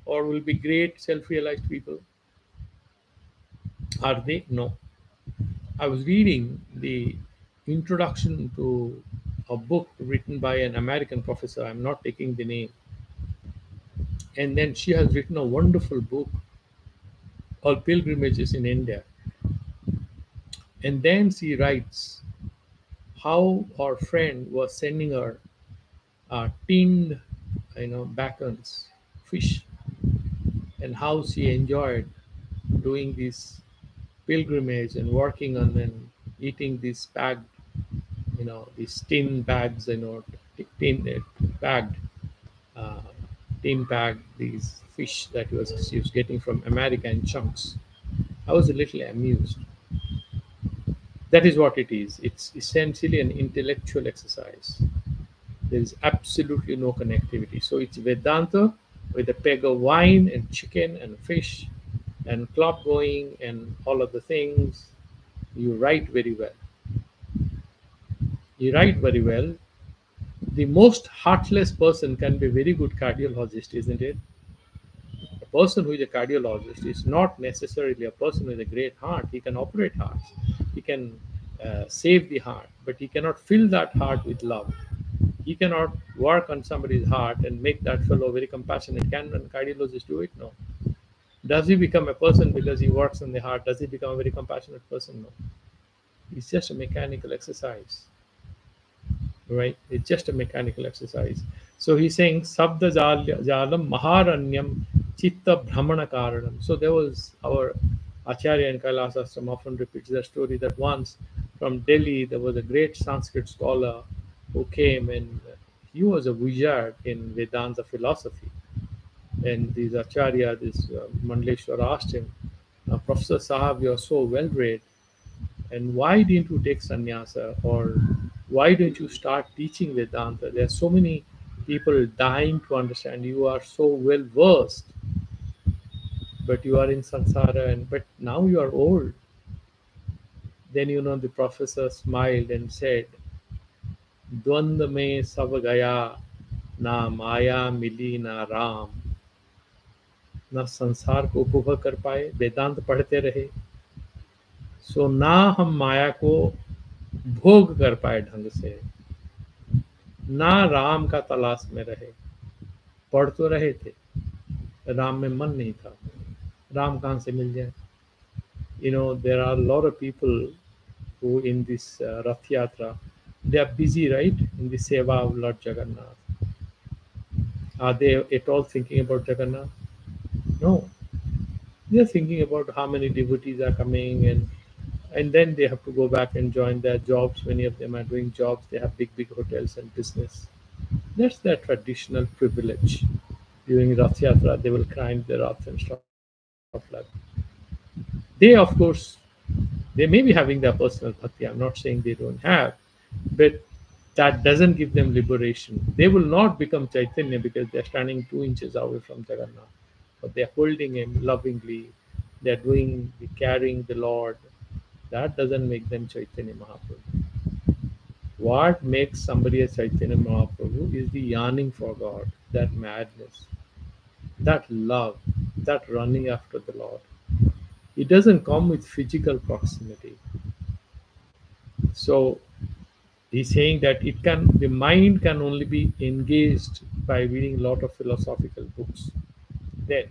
S1: or will be great self realized people. Are they? No. I was reading the introduction to a book written by an American professor. I'm not taking the name. And then she has written a wonderful book called Pilgrimages in India. And then she writes how her friend was sending her tinned, bacons, fish, and how she enjoyed doing this pilgrimage and working on and eating these bagged, these tin bags, tin bagged, uh, tin bagged these fish that she was getting from America in chunks. I was a little amused. That is what it is. It's essentially an intellectual exercise. There is absolutely no connectivity. So it's Vedanta with a peg of wine and chicken and fish and club going and all of the things. You write very well. You write very well. The most heartless person can be a very good cardiologist, isn't it? A person who is a cardiologist is not necessarily a person with a great heart. He can operate hearts, he can save the heart, but he cannot fill that heart with love. He cannot work on somebody's heart and make that fellow very compassionate. Can a cardiologist do it? No. Does he become a person because he works on the heart? Does he become a very compassionate person? No. It's just a mechanical exercise, right? It's just a mechanical exercise. So he's saying Sabda Jalam Maharanyam Chitta Brahmana Karanam. So there was our Acharya in Kailasashram often repeats the story that once from Delhi there was a great Sanskrit scholar who came, and he was a wizard in Vedanta philosophy. And this Acharya, this Mandleshwar asked him, Professor Sahab, you are so well read, and why didn't you take sannyasa, or why don't you start teaching Vedanta? There are so many people dying to understand. You are so well versed, but you are in samsara, and but now you are old. Then the professor smiled and said, Dwand mein sab gaya, na maya mili na Ram. ना संसार को उपभोग कर पाए, वेदांत पढ़ते रहे, सो ना हम माया को भोग कर पाए ढंग से, ना राम का तलाश में रहे। पढ़ तो रहे थे, राम में मन नहीं था। राम कहाँ से मिल जाए? There are a lot of people who in this Rath Yatra, they are busy, right, in the seva of Lord Jagannath. Are they at all thinking about Jagannath? No. They are thinking about how many devotees are coming, and then they have to go back and join their jobs. Many of them are doing jobs. They have big hotels and business. That's their traditional privilege. During Rath Yatra, they will climb the Rath and stuff like that. They, of course, they may be having their personal bhakti. I'm not saying they don't have, but that doesn't give them liberation. They will not become Chaitanya because they're standing 2 inches away from Jagannath, but they're holding him lovingly. They're doing the carrying the Lord. That doesn't make them Chaitanya Mahaprabhu. What makes somebody a Chaitanya Mahaprabhu is the yearning for God, that madness, that love, that running after the Lord. It doesn't come with physical proximity. So he's saying that the mind can only be engaged by reading a lot of philosophical books. Then,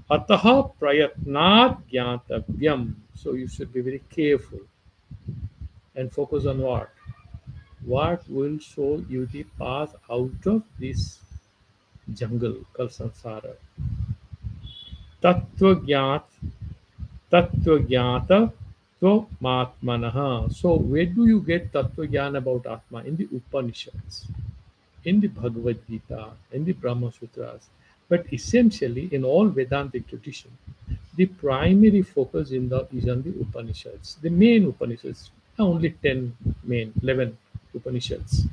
S1: ataha prayatnat jnatavyam. So you should be very careful and focus on what? What will show you the path out of this jungle called samsara? Tattva jnat, tattva jnata Matmanaha. So where do you get Tattva Jnana about Atma? In the Upanishads, in the Bhagavad Gita, in the Brahma Sutras. But essentially, in all Vedantic tradition, the primary focus is on the Upanishads, the main Upanishads, only 10 main, 11 Upanishads.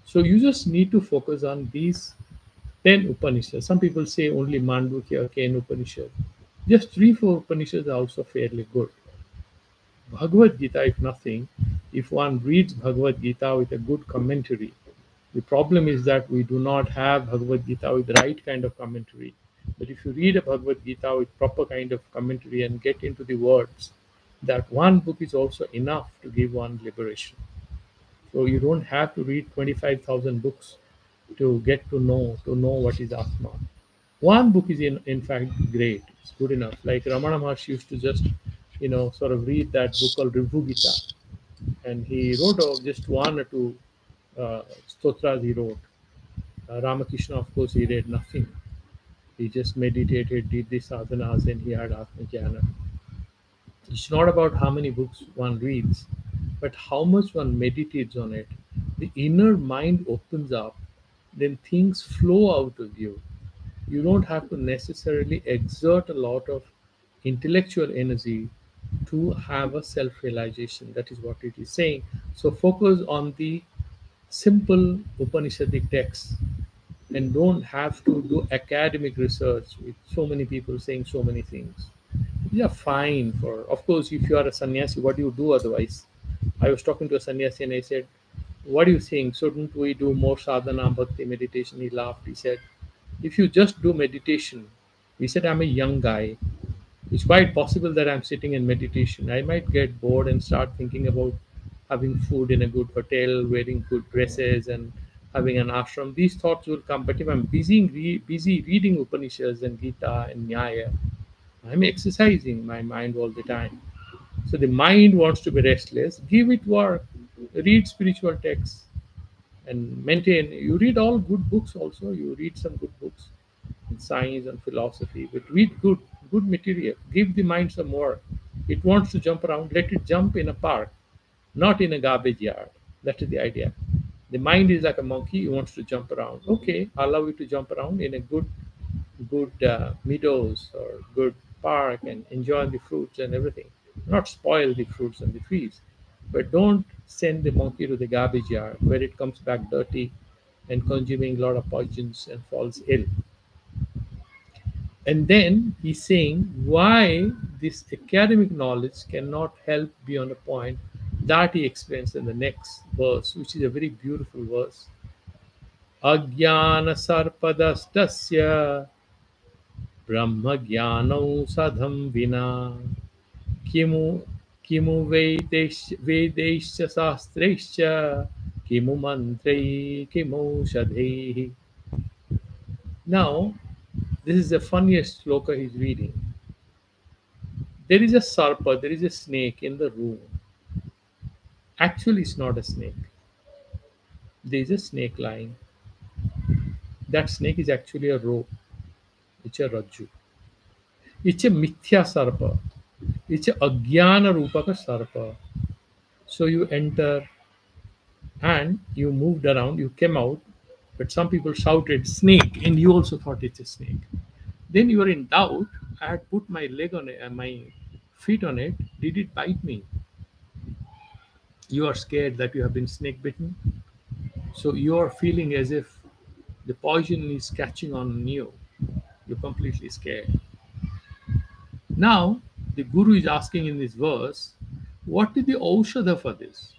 S1: So you just need to focus on these 10 Upanishads. Some people say only Mandukya, Ken Upanishad. Just 3, 4 Upanishads are also fairly good. Bhagavad Gita, if nothing, if one reads Bhagavad Gita with a good commentary, the problem is that we do not have Bhagavad Gita with the right kind of commentary. But if you read a Bhagavad Gita with proper kind of commentary and get into the words, that one book is also enough to give one liberation. So you don't have to read 25,000 books to get to know what is Atma. One book is in fact great. It's good enough. Like Ramana Maharshi used to just, sort of read that book called Ribhu Gita, and he wrote of just 1 or 2 stotras he wrote. Ramakrishna, of course, he read nothing. He just meditated, did the sadhanas, and he had Atma Jnana. It's not about how many books one reads, but how much one meditates on it. The inner mind opens up, then things flow out of you. You don't have to necessarily exert a lot of intellectual energy to have a self realization. That is what it is saying. So focus on the simple Upanishadic texts and don't have to do academic research with so many people saying so many things. Yeah, fine. For of course, if you are a sannyasi, what do you do otherwise? I was talking to a sannyasi and I said, "What do you think? Shouldn't we do more sadhana, bhakti, meditation?" He laughed. He said, "If you just do meditation," he said, "I'm a young guy. It's quite possible that I'm sitting in meditation. I might get bored and start thinking about having food in a good hotel, wearing good dresses, and having an ashram. These thoughts will come. But if I'm busy reading Upanishads and Gita and Nyaya, I'm exercising my mind all the time. So the mind wants to be restless. Give it work. Read spiritual texts and maintain. You read all good books also. You read some good books in science and philosophy, but read good material. Give the mind some work. It wants to jump around. Let it jump in a park, not in a garbage yard. That is the idea. The mind is like a monkey. It wants to jump around. Okay, allow it to jump around in a good meadows or good park and enjoy the fruits and everything. Not spoil the fruits and the trees, but don't send the monkey to the garbage yard where it comes back dirty and consuming a lot of poisons and falls ill. And then he's saying why this academic knowledge cannot help beyond a point that he explains in the next verse, which is a very beautiful verse. Ajnana sarpadastasya Brahma sadham vina kimu kimu vedesh sastrescha kimu mantrai kimu shadhehi. Now, this is the funniest sloka he's reading. There is a sarpa, there is a snake in the room. Actually, it's not a snake. There is a snake lying. That snake is actually a rope. It's a rajju. It's a mithya sarpa. It's a ajnana rupaka sarpa. So you enter and you moved around, you came out, but some people shouted snake, and you also thought it's a snake. Then you are in doubt. I had put my leg on it and my feet on it. Did it bite me? You are scared that you have been snake bitten. So you are feeling as if the poison is catching on you. You're completely scared. Now, the Guru is asking in this verse, what is the Aushadha for this?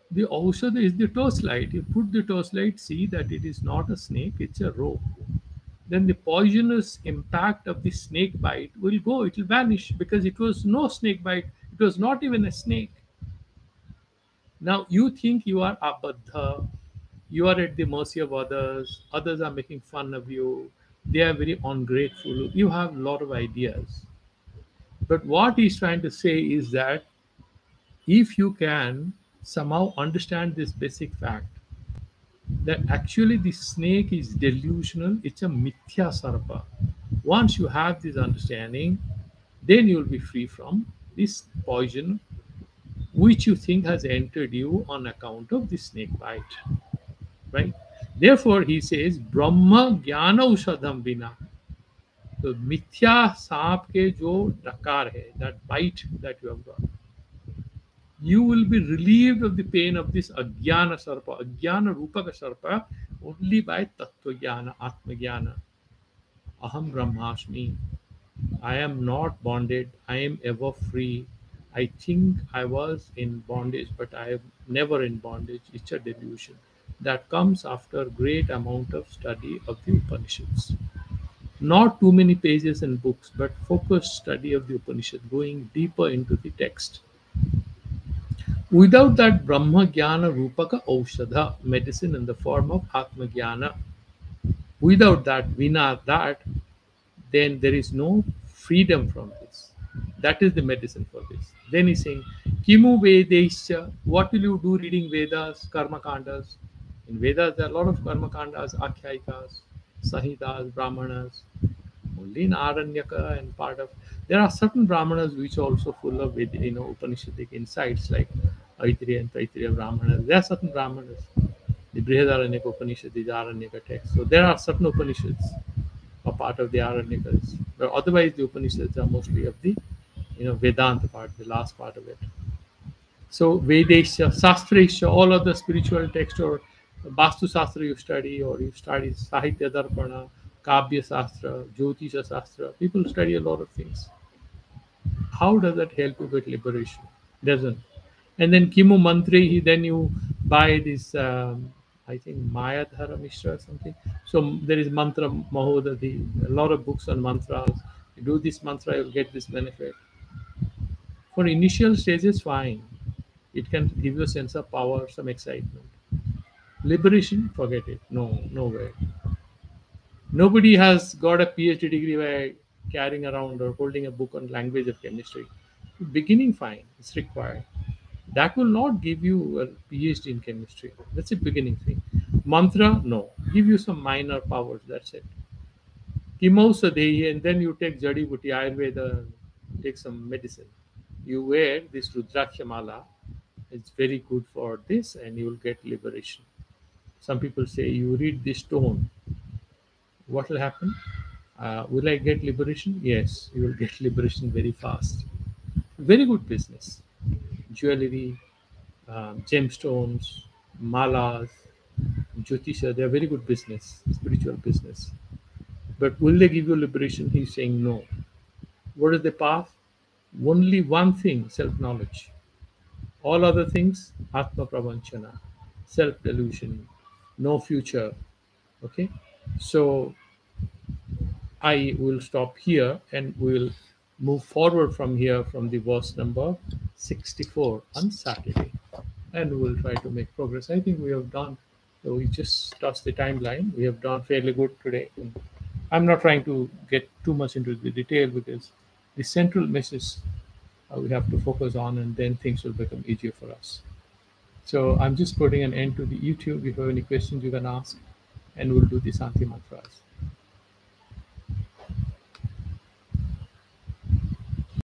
S1: The Aushadha is the torchlight. You put the torchlight, see that it is not a snake, it's a rope. Then the poisonous impact of the snake bite will go, it will vanish because it was no snake bite, it was not even a snake. Now you think you are abadha, you are at the mercy of others are making fun of you, they are very ungrateful, you have a lot of ideas. But what he's trying to say is that if you can somehow understand this basic fact, that actually the snake is delusional, it's a mithya sarpa. Once you have this understanding, then you'll be free from this poison which you think has entered you on account of the snake bite. Right? Therefore, he says, Brahma Jnana Ushadam Vina. तो मिथ्या सांप के जो डकार है, that bite that you have got, you will be relieved of the pain of this ajnana sarpa, ajnana rupaka sarpa, only by tattva jnana, atma jnana. Aham brahmasmi. I am not bonded. I am ever free. I think I was in bondage, but I am never in bondage. It's a delusion that comes after great amount of study of the Upanishads. Not too many pages and books, but focused study of the Upanishad, going deeper into the text. Without that Brahma Jnana Rupaka Aushadha, medicine in the form of Atma Jnana, without that, vina that, then there is no freedom from this. That is the medicine for this. Then he's saying, Kimu Vedesya, what will you do reading Vedas, Karma Kandas? In Vedas, there are a lot of Karma Kandas, Akhyayikas, Sahitas, Brahmanas. Only in Aranyaka and part of, there are certain Brahmanas which are also full of Upanishadic insights like Aitreya and Taittiriya Brahmanas. There are certain Brahmanas. The Brihadaranyaka Upanishad is Aranyaka text. So there are certain Upanishads are part of the Aranyakas. But otherwise the Upanishads are mostly of the Vedanta part, the last part of it. So Vedesha, Shastresha, all other spiritual texts, or Vastu Shastra you study, or you study Sahitya Darpana, Kavya Shastra, Jyotisha Shastra. People study a lot of things. How does that help you get liberation? Doesn't. And then Kimu Mantri, then you buy this, I think Mayadhara Mishra or something. So there is Mantra Mahodadi, a lot of books on mantras. You do this mantra, you'll get this benefit. For initial stages, fine. It can give you a sense of power, some excitement. Liberation, forget it. No, no way. Nobody has got a PhD degree by carrying around or holding a book on language of chemistry. Beginning, fine, it's required. That will not give you a PhD in chemistry. That's a beginning thing. Mantra, no. Give you some minor powers, that's it. Kimausadehi, and then you take Jadi Buti, Ayurveda, take some medicine. You wear this Rudraksha Mala, it's very good for this, and you will get liberation. Some people say, you read this stone, what will happen? Will I get liberation? Yes, you will get liberation very fast. Very good business. Jewelry, gemstones, malas, Jyotisha, they are very good business, spiritual business. But will they give you liberation? He's saying no. What is the path? Only one thing, self-knowledge. All other things, Atma Pravanchana, self-delusion, no future. Okay? So I will stop here and we will move forward from here from the verse number 64 on Saturday. And we will try to make progress. I think we have done, so we just touched the timeline. We have done fairly good today. I'm not trying to get too much into the detail because the central message we have to focus on, and then things will become easier for us. So I'm just putting an end to the YouTube. If you have any questions, you can ask, and we'll do the Santi mantras.